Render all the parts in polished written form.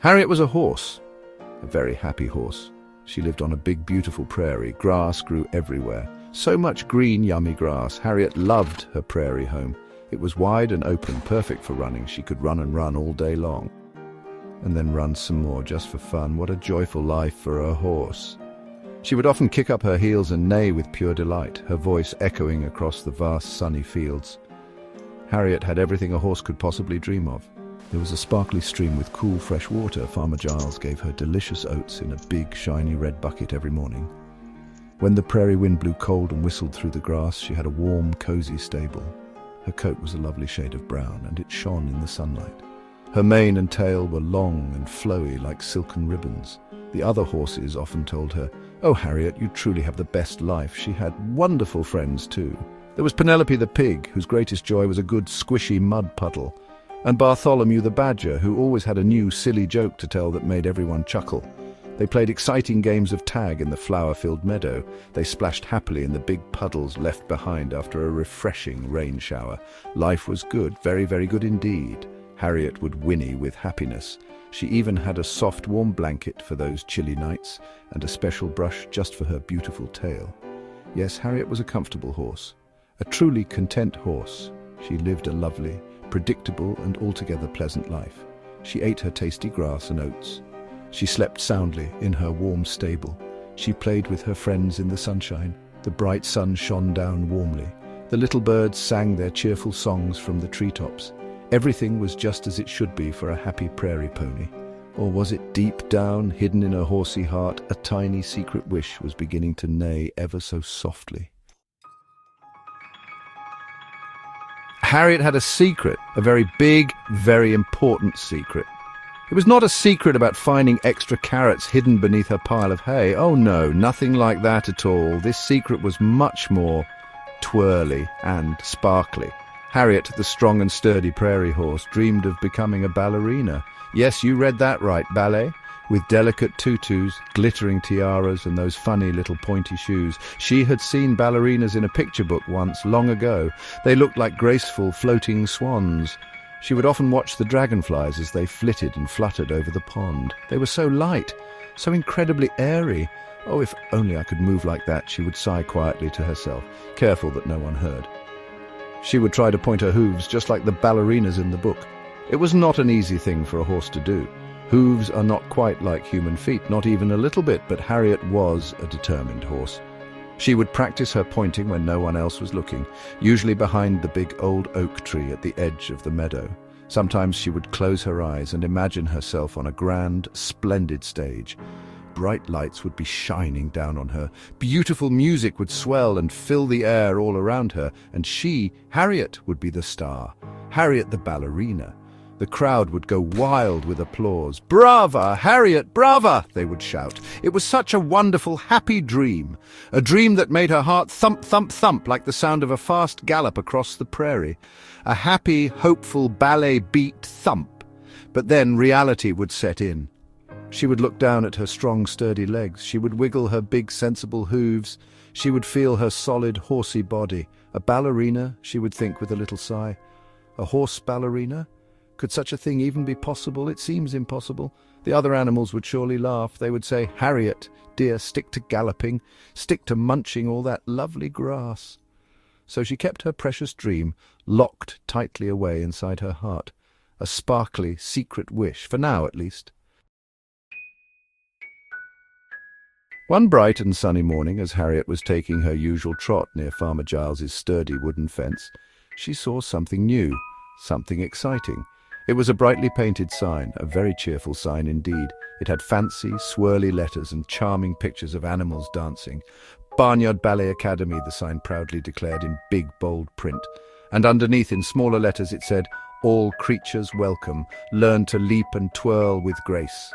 Harriet was a horse, a very happy horse. She lived on a big, beautiful prairie. Grass grew everywhere. So much green, yummy grass. Harriet loved her prairie home. It was wide and open, perfect for running. She could run and run all day long. And then run some more, just for fun. What a joyful life for a horse. She would often kick up her heels and neigh with pure delight, her voice echoing across the vast sunny fields. Harriet had everything a horse could possibly dream of. There was a sparkly stream with cool, fresh water. Farmer Giles gave her delicious oats in a big, shiny red bucket every morning. When the prairie wind blew cold and whistled through the grass, she had a warm, cozy stable. Her coat was a lovely shade of brown, and it shone in the sunlight. Her mane and tail were long and flowy like silken ribbons. The other horses often told her, "Oh, Harriet, you truly have the best life." She had wonderful friends, too. There was Penelope the pig, whose greatest joy was a good squishy mud puddle, and Bartholomew the badger, who always had a new silly joke to tell that made everyone chuckle. They played exciting games of tag in the flower-filled meadow. They splashed happily in the big puddles left behind after a refreshing rain shower. Life was good, very, very good indeed. Harriet would whinny with happiness. She even had a soft, warm blanket for those chilly nights, and a special brush just for her beautiful tail. Yes, Harriet was a comfortable horse, a truly content horse. She lived a lovely, predictable and altogether pleasant life. She ate her tasty grass and oats. She slept soundly in her warm stable. She played with her friends in the sunshine. The bright sun shone down warmly. The little birds sang their cheerful songs from the treetops. Everything was just as it should be for a happy prairie pony. Or was it deep down, hidden in her horsey heart, a tiny secret wish was beginning to neigh ever so softly? Harriet had a secret, a very big, very important secret. It was not a secret about finding extra carrots hidden beneath her pile of hay. Oh no, nothing like that at all. This secret was much more twirly and sparkly. Harriet, the strong and sturdy prairie horse, dreamed of becoming a ballerina. Yes, you read that right, ballet. With delicate tutus, glittering tiaras, and those funny little pointy shoes. She had seen ballerinas in a picture book once, long ago. They looked like graceful, floating swans. She would often watch the dragonflies as they flitted and fluttered over the pond. They were so light, so incredibly airy. Oh, if only I could move like that, she would sigh quietly to herself, careful that no one heard. She would try to point her hooves just like the ballerinas in the book. It was not an easy thing for a horse to do. Hooves are not quite like human feet, not even a little bit, but Harriet was a determined horse. She would practice her pointing when no one else was looking, usually behind the big old oak tree at the edge of the meadow. Sometimes she would close her eyes and imagine herself on a grand, splendid stage. Bright lights would be shining down on her. Beautiful music would swell and fill the air all around her, and she, Harriet, would be the star. Harriet the ballerina. The crowd would go wild with applause. "Brava, Harriet, brava!" they would shout. It was such a wonderful, happy dream. A dream that made her heart thump, thump, thump like the sound of a fast gallop across the prairie. A happy, hopeful ballet beat thump. But then reality would set in. She would look down at her strong, sturdy legs. She would wiggle her big, sensible hooves. She would feel her solid, horsey body. A ballerina, she would think with a little sigh. A horse ballerina? Could such a thing even be possible? It seems impossible. The other animals would surely laugh. They would say, "Harriet, dear, stick to galloping. Stick to munching all that lovely grass." So she kept her precious dream locked tightly away inside her heart. A sparkly, secret wish, for now at least. One bright and sunny morning, as Harriet was taking her usual trot near Farmer Giles's sturdy wooden fence, she saw something new, something exciting. It was a brightly painted sign, a very cheerful sign indeed. It had fancy, swirly letters and charming pictures of animals dancing. "Barnyard Ballet Academy," the sign proudly declared in big, bold print. And underneath, in smaller letters, it said, "All creatures welcome. Learn to leap and twirl with grace."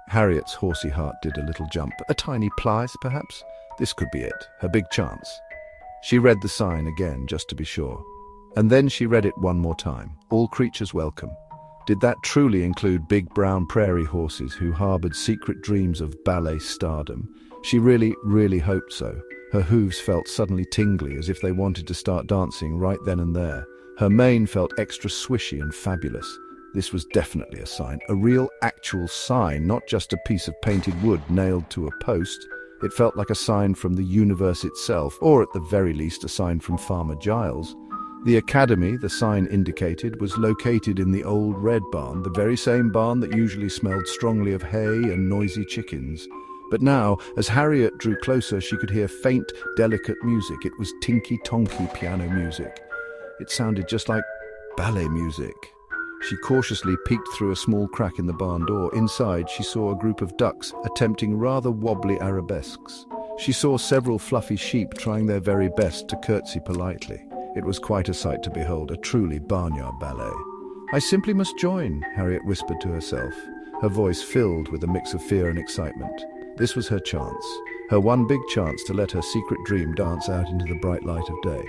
Harriet's horsey heart did a little jump. A tiny plies, perhaps? This could be it, her big chance. She read the sign again, just to be sure. And then she read it one more time. "All creatures welcome." Did that truly include big brown prairie horses who harbored secret dreams of ballet stardom? She really, really hoped so. Her hooves felt suddenly tingly, as if they wanted to start dancing right then and there. Her mane felt extra swishy and fabulous. This was definitely a sign, a real actual sign, not just a piece of painted wood nailed to a post. It felt like a sign from the universe itself, or at the very least a sign from Farmer Giles. The academy, the sign indicated, was located in the old red barn, the very same barn that usually smelled strongly of hay and noisy chickens. But now, as Harriet drew closer, she could hear faint, delicate music. It was tinky-tonky piano music. It sounded just like ballet music. She cautiously peeked through a small crack in the barn door. Inside, she saw a group of ducks attempting rather wobbly arabesques. She saw several fluffy sheep trying their very best to curtsy politely. It was quite a sight to behold, a truly barnyard ballet. "I simply must join," Harriet whispered to herself, her voice filled with a mix of fear and excitement. This was her chance, her one big chance to let her secret dream dance out into the bright light of day.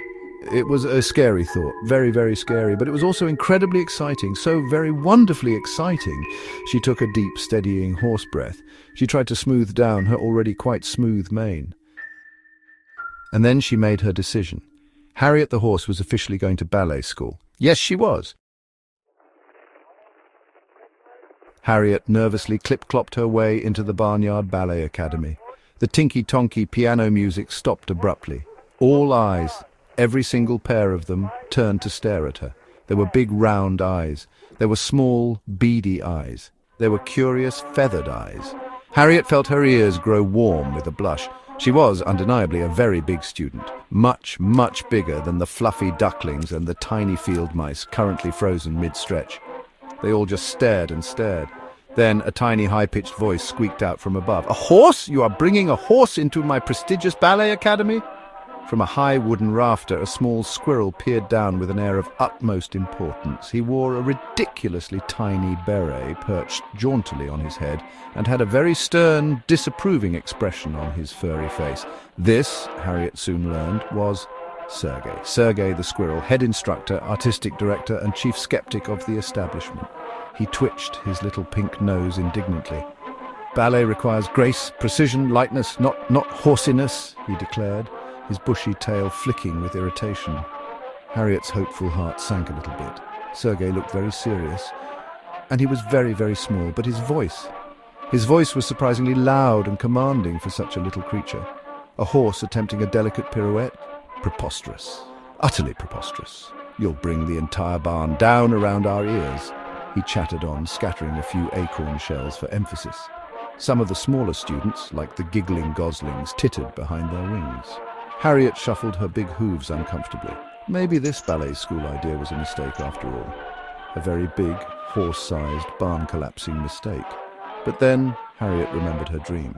It was a scary thought, very, very scary, but it was also incredibly exciting, so very wonderfully exciting. She took a deep, steadying horse breath. She tried to smooth down her already quite smooth mane. And then she made her decision. Harriet the horse was officially going to ballet school. Yes, she was. Harriet nervously clip-clopped her way into the Barnyard Ballet Academy. The tinky-tonky piano music stopped abruptly. All eyes, every single pair of them, turned to stare at her. There were big round eyes. There were small, beady eyes. There were curious, feathered eyes. Harriet felt her ears grow warm with a blush. She was, undeniably, a very big student. Much, much bigger than the fluffy ducklings and the tiny field mice currently frozen mid-stretch. They all just stared and stared. Then a tiny high-pitched voice squeaked out from above. "A horse? You are bringing a horse into my prestigious ballet academy?" From a high wooden rafter, a small squirrel peered down with an air of utmost importance. He wore a ridiculously tiny beret perched jauntily on his head and had a very stern, disapproving expression on his furry face. This, Harriet soon learned, was Sergei. Sergei the squirrel, head instructor, artistic director and chief skeptic of the establishment. He twitched his little pink nose indignantly. "Ballet requires grace, precision, lightness, not horsiness," he declared, his bushy tail flicking with irritation. Harriet's hopeful heart sank a little bit. Sergei looked very serious, and he was very, very small, but his voice was surprisingly loud and commanding for such a little creature. A horse attempting a delicate pirouette? Preposterous. Utterly preposterous. "You'll bring the entire barn down around our ears," he chattered on, scattering a few acorn shells for emphasis. Some of the smaller students, like the giggling goslings, tittered behind their wings. Harriet shuffled her big hooves uncomfortably. Maybe this ballet school idea was a mistake after all. A very big, horse-sized, barn-collapsing mistake. But then Harriet remembered her dream.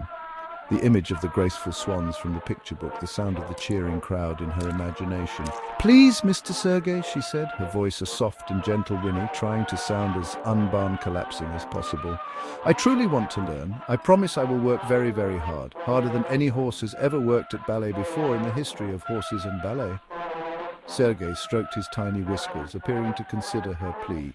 The image of the graceful swans from the picture book, the sound of the cheering crowd in her imagination. "Please, Mr. Sergei," she said, her voice a soft and gentle whinny, trying to sound as unbarn-collapsing as possible. "I truly want to learn. I promise I will work very, very hard. Harder than any horse has ever worked at ballet before in the history of horses and ballet." Sergei stroked his tiny whiskers, appearing to consider her plea.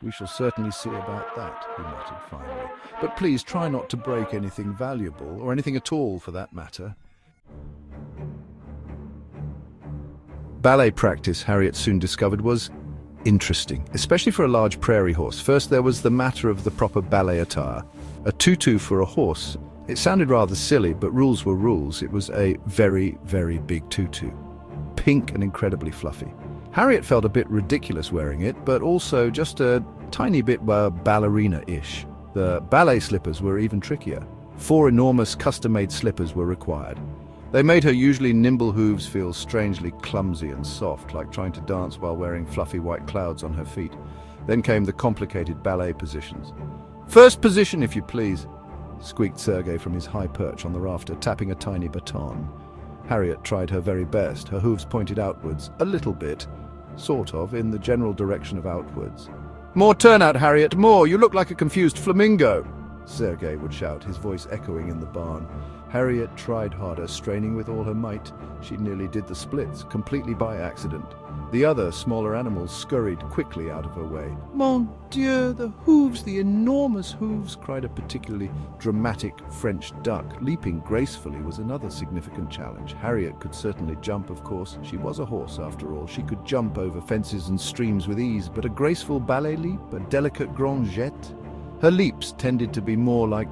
"We shall certainly see about that," he muttered finally. "But please try not to break anything valuable, or anything at all for that matter." Ballet practice, Harriet soon discovered, was interesting, especially for a large prairie horse. First there was the matter of the proper ballet attire. A tutu for a horse. It sounded rather silly, but rules were rules. It was a very, very big tutu. Pink and incredibly fluffy. Harriet felt a bit ridiculous wearing it, but also just a tiny bit ballerina-ish. The ballet slippers were even trickier. 4 enormous custom-made slippers were required. They made her usually nimble hooves feel strangely clumsy and soft, like trying to dance while wearing fluffy white clouds on her feet. Then came the complicated ballet positions. "First position, if you please," squeaked Sergei from his high perch on the rafter, tapping a tiny baton. Harriet tried her very best, her hooves pointed outwards, a little bit, sort of, in the general direction of outwards. "More turnout, Harriet, more! You look like a confused flamingo!" Sergei would shout, his voice echoing in the barn. Harriet tried harder, straining with all her might. She nearly did the splits, completely by accident. The other, smaller animals scurried quickly out of her way. "Mon Dieu, the hooves, the enormous hooves!" cried a particularly dramatic French duck. Leaping gracefully was another significant challenge. Harriet could certainly jump, of course. She was a horse, after all. She could jump over fences and streams with ease, but a graceful ballet leap, a delicate grand jet? Her leaps tended to be more like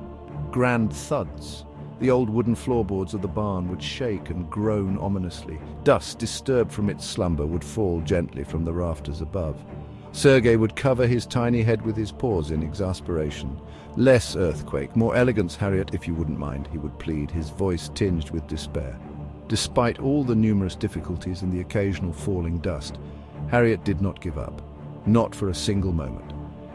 grand thuds. The old wooden floorboards of the barn would shake and groan ominously. Dust, disturbed from its slumber, would fall gently from the rafters above. Sergei would cover his tiny head with his paws in exasperation. "Less earthquake, more elegance, Harriet, if you wouldn't mind," he would plead, his voice tinged with despair. Despite all the numerous difficulties and the occasional falling dust, Harriet did not give up. Not for a single moment.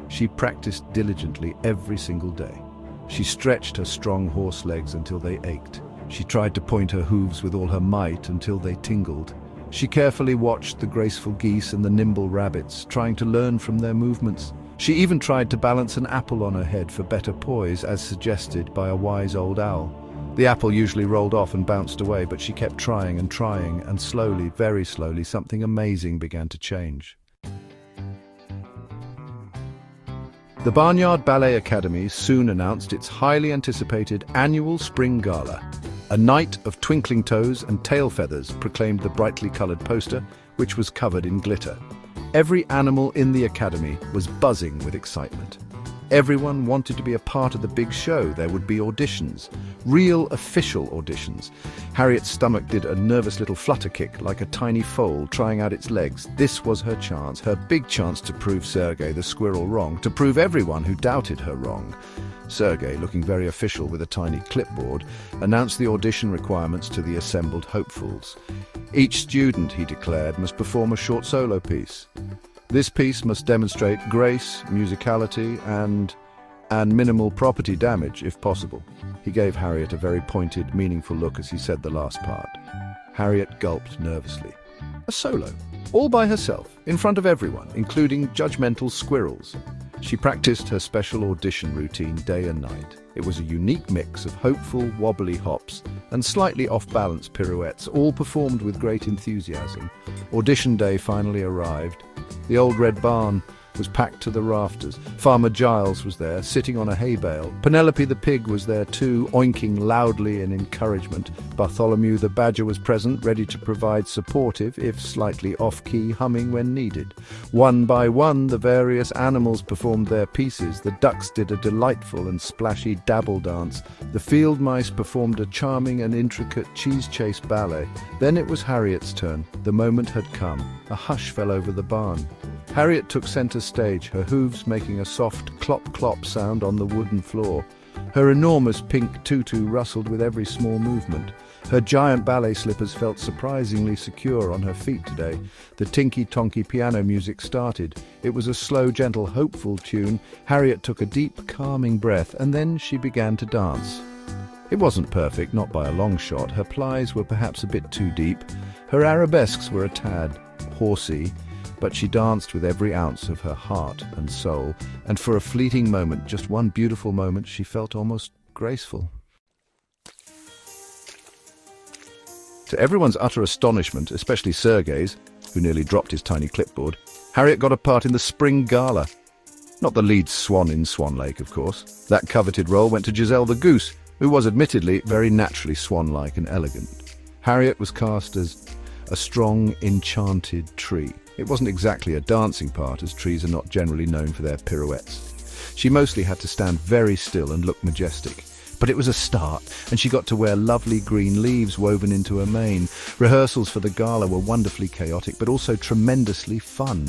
She practiced diligently every single day. She stretched her strong horse legs until they ached. She tried to point her hooves with all her might until they tingled. She carefully watched the graceful geese and the nimble rabbits, trying to learn from their movements. She even tried to balance an apple on her head for better poise, as suggested by a wise old owl. The apple usually rolled off and bounced away, but she kept trying, and slowly, very slowly, something amazing began to change. The Barnyard Ballet Academy soon announced its highly anticipated annual spring gala. A night of twinkling toes and tail feathers proclaimed the brightly colored poster, which was covered in glitter. Every animal in the academy was buzzing with excitement. Everyone wanted to be a part of the big show. There would be auditions, real official auditions. Harriet's stomach did a nervous little flutter kick like a tiny foal trying out its legs. This was her chance, her big chance to prove Sergei the squirrel wrong, to prove everyone who doubted her wrong. Sergei, looking very official with a tiny clipboard, announced the audition requirements to the assembled hopefuls. Each student, he declared, must perform a short solo piece. This piece must demonstrate grace, musicality, and minimal property damage, if possible. He gave Harriet a very pointed, meaningful look as he said the last part. Harriet gulped nervously. A solo, all by herself, in front of everyone, including judgmental squirrels. She practiced her special audition routine day and night. It was a unique mix of hopeful, wobbly hops and slightly off-balance pirouettes, all performed with great enthusiasm. Audition day finally arrived. The old red barn was packed to the rafters. Farmer Giles was there, sitting on a hay bale. Penelope the pig was there too, oinking loudly in encouragement. Bartholomew the badger was present, ready to provide supportive, if slightly off-key, humming when needed. One by one, the various animals performed their pieces. The ducks did a delightful and splashy dabble dance. The field mice performed a charming and intricate cheese chase ballet. Then it was Harriet's turn. The moment had come. A hush fell over the barn. Harriet took center stage, her hooves making a soft clop-clop sound on the wooden floor. Her enormous pink tutu rustled with every small movement. Her giant ballet slippers felt surprisingly secure on her feet today. The tinky-tonky piano music started. It was a slow, gentle, hopeful tune. Harriet took a deep, calming breath, and then she began to dance. It wasn't perfect, not by a long shot. Her plies were perhaps a bit too deep. Her arabesques were a tad horsey, but she danced with every ounce of her heart and soul, and for a fleeting moment, just one beautiful moment, she felt almost graceful. To everyone's utter astonishment, especially Sergei's, who nearly dropped his tiny clipboard, Harriet got a part in the spring gala. Not the lead swan in Swan Lake, of course. That coveted role went to Giselle the goose, who was admittedly very naturally swan-like and elegant. Harriet was cast as a strong, enchanted tree. It wasn't exactly a dancing part, as trees are not generally known for their pirouettes. She mostly had to stand very still and look majestic. But it was a start, and she got to wear lovely green leaves woven into her mane. Rehearsals for the gala were wonderfully chaotic, but also tremendously fun.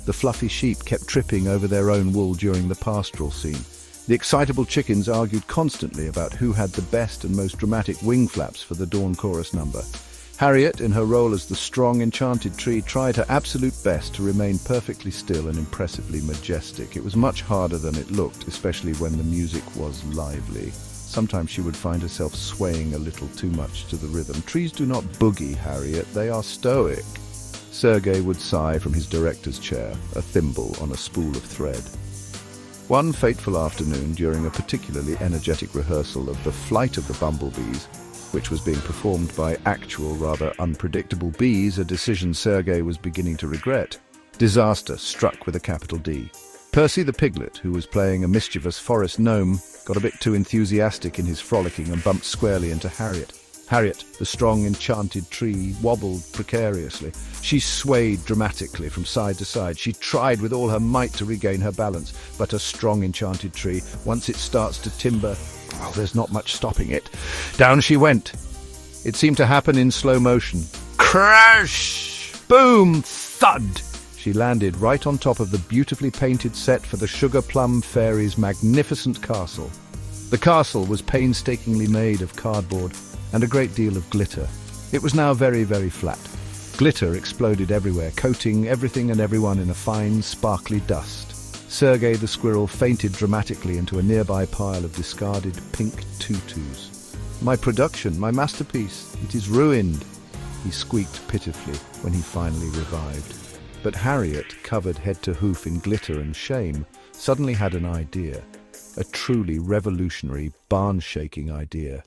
The fluffy sheep kept tripping over their own wool during the pastoral scene. The excitable chickens argued constantly about who had the best and most dramatic wing flaps for the dawn chorus number. Harriet, in her role as the strong, enchanted tree, tried her absolute best to remain perfectly still and impressively majestic. It was much harder than it looked, especially when the music was lively. Sometimes she would find herself swaying a little too much to the rhythm. Trees do not boogie, Harriet, they are stoic. Sergei would sigh from his director's chair, a thimble on a spool of thread. One fateful afternoon, during a particularly energetic rehearsal of The Flight of the Bumblebees, which was being performed by actual, rather unpredictable bees, a decision Sergei was beginning to regret. Disaster struck with a capital D. Percy the piglet, who was playing a mischievous forest gnome, got a bit too enthusiastic in his frolicking and bumped squarely into Harriet. Harriet, the strong, enchanted tree, wobbled precariously. She swayed dramatically from side to side. She tried with all her might to regain her balance, but a strong, enchanted tree, once it starts to timber, well, there's not much stopping it. Down she went. It seemed to happen in slow motion. Crash! Boom! Thud! She landed right on top of the beautifully painted set for the Sugar Plum Fairy's magnificent castle. The castle was painstakingly made of cardboard and a great deal of glitter. It was now very, very flat. Glitter exploded everywhere, coating everything and everyone in a fine, sparkly dust. Sergei the squirrel fainted dramatically into a nearby pile of discarded pink tutus. "My production, my masterpiece, it is ruined," he squeaked pitifully when he finally revived. But Harriet, covered head to hoof in glitter and shame, suddenly had an idea. A truly revolutionary, barn-shaking idea.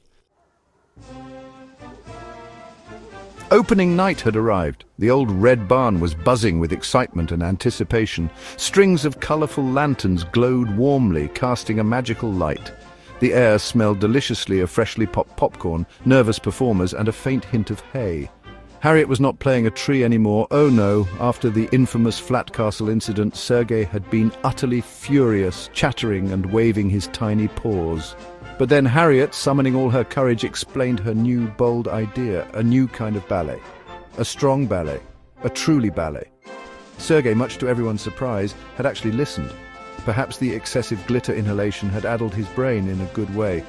Opening night had arrived. The old red barn was buzzing with excitement and anticipation. Strings of colourful lanterns glowed warmly, casting a magical light. The air smelled deliciously of freshly popped popcorn, nervous performers, and a faint hint of hay. Harriet was not playing a tree anymore. Oh no, after the infamous Flat Castle incident, Sergei had been utterly furious, chattering and waving his tiny paws. But then Harriet, summoning all her courage, explained her new, bold idea, a new kind of ballet. A strong ballet, a truly ballet. Sergei, much to everyone's surprise, had actually listened. Perhaps the excessive glitter inhalation had addled his brain in a good way.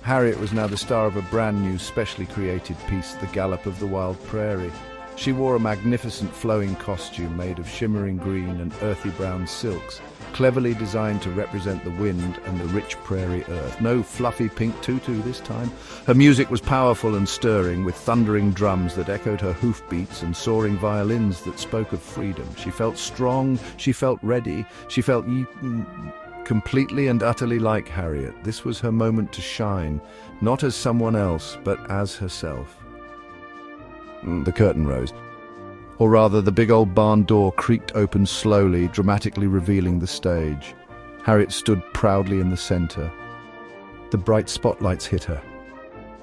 Harriet was now the star of a brand new, specially created piece, The Gallop of the Wild Prairie. She wore a magnificent flowing costume made of shimmering green and earthy brown silks, cleverly designed to represent the wind and the rich prairie earth. No fluffy pink tutu this time. Her music was powerful and stirring, with thundering drums that echoed her hoofbeats and soaring violins that spoke of freedom. She felt strong, she felt ready, she felt completely and utterly like Harriet. This was her moment to shine, not as someone else, but as herself. The curtain rose. Or rather, the big old barn door creaked open slowly, dramatically revealing the stage. Harriet stood proudly in the center. The bright spotlights hit her.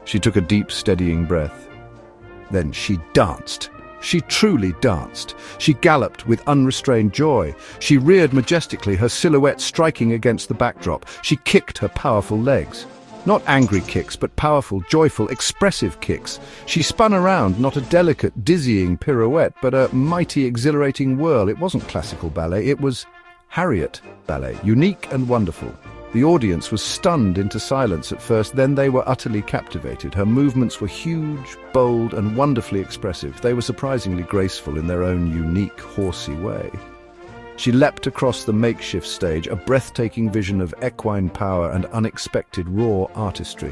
She took a deep, steadying breath. Then she danced. She truly danced. She galloped with unrestrained joy. She reared majestically, her silhouette striking against the backdrop. She kicked her powerful legs. Not angry kicks, but powerful, joyful, expressive kicks. She spun around, not a delicate, dizzying pirouette, but a mighty, exhilarating whirl. It wasn't classical ballet, it was Harriet ballet, unique and wonderful. The audience was stunned into silence at first, then they were utterly captivated. Her movements were huge, bold, and wonderfully expressive. They were surprisingly graceful in their own unique, horsey way. She leapt across the makeshift stage, a breathtaking vision of equine power and unexpected raw artistry.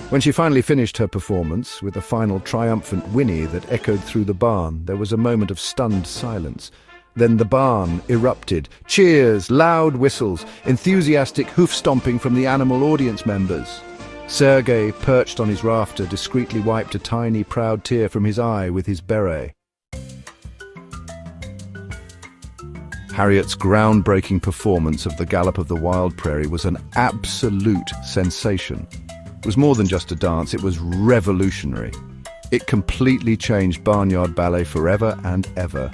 When she finally finished her performance, with a final triumphant whinny that echoed through the barn, there was a moment of stunned silence. Then the barn erupted. Cheers, loud whistles, enthusiastic hoof-stomping from the animal audience members. Sergei, perched on his rafter, discreetly wiped a tiny, proud tear from his eye with his beret. Harriet's groundbreaking performance of The Gallop of the Wild Prairie was an absolute sensation. It was more than just a dance, it was revolutionary. It completely changed barnyard ballet forever and ever.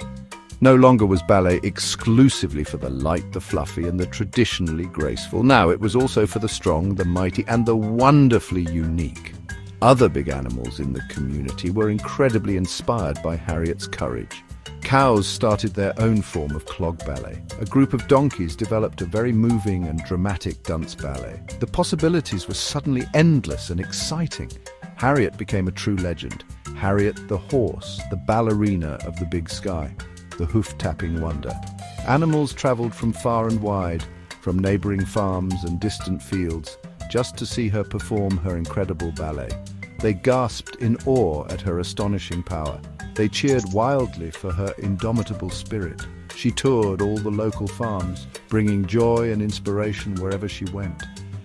No longer was ballet exclusively for the light, the fluffy, and the traditionally graceful. Now it was also for the strong, the mighty, and the wonderfully unique. Other big animals in the community were incredibly inspired by Harriet's courage. Cows started their own form of clog ballet. A group of donkeys developed a very moving and dramatic dunce ballet. The possibilities were suddenly endless and exciting. Harriet became a true legend. Harriet the Horse, the ballerina of the big sky, the hoof-tapping wonder. Animals travelled from far and wide, from neighbouring farms and distant fields, just to see her perform her incredible ballet. They gasped in awe at her astonishing power. They cheered wildly for her indomitable spirit. She toured all the local farms, bringing joy and inspiration wherever she went.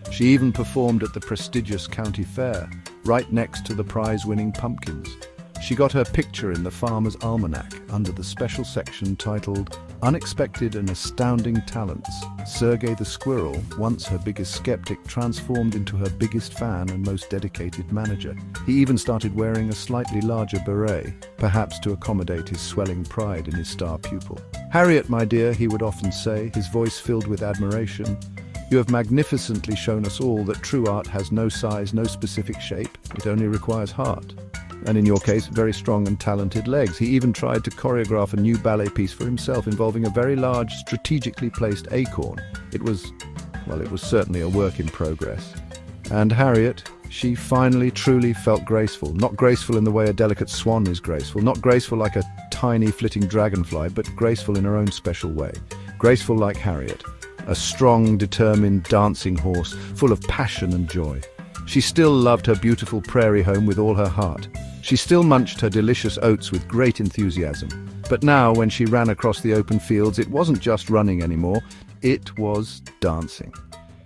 She even performed at the prestigious county fair, right next to the prize-winning pumpkins. She got her picture in the Farmer's Almanac under the special section titled Unexpected and Astounding Talents. Sergey the squirrel, once her biggest skeptic, transformed into her biggest fan and most dedicated manager. He even started wearing a slightly larger beret, perhaps to accommodate his swelling pride in his star pupil. "Harriet, my dear," he would often say, his voice filled with admiration, "you have magnificently shown us all that true art has no size, no specific shape. It only requires heart. And in your case, very strong and talented legs." He even tried to choreograph a new ballet piece for himself involving a very large, strategically placed acorn. It was certainly a work in progress. And Harriet, she finally truly felt graceful. Not graceful in the way a delicate swan is graceful, not graceful like a tiny flitting dragonfly, but graceful in her own special way. Graceful like Harriet, a strong, determined, dancing horse, full of passion and joy. She still loved her beautiful prairie home with all her heart. She still munched her delicious oats with great enthusiasm. But now, when she ran across the open fields, it wasn't just running anymore, it was dancing.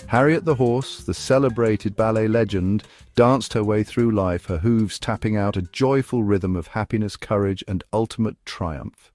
Harriet the Horse, the celebrated ballet legend, danced her way through life, her hooves tapping out a joyful rhythm of happiness, courage, and ultimate triumph.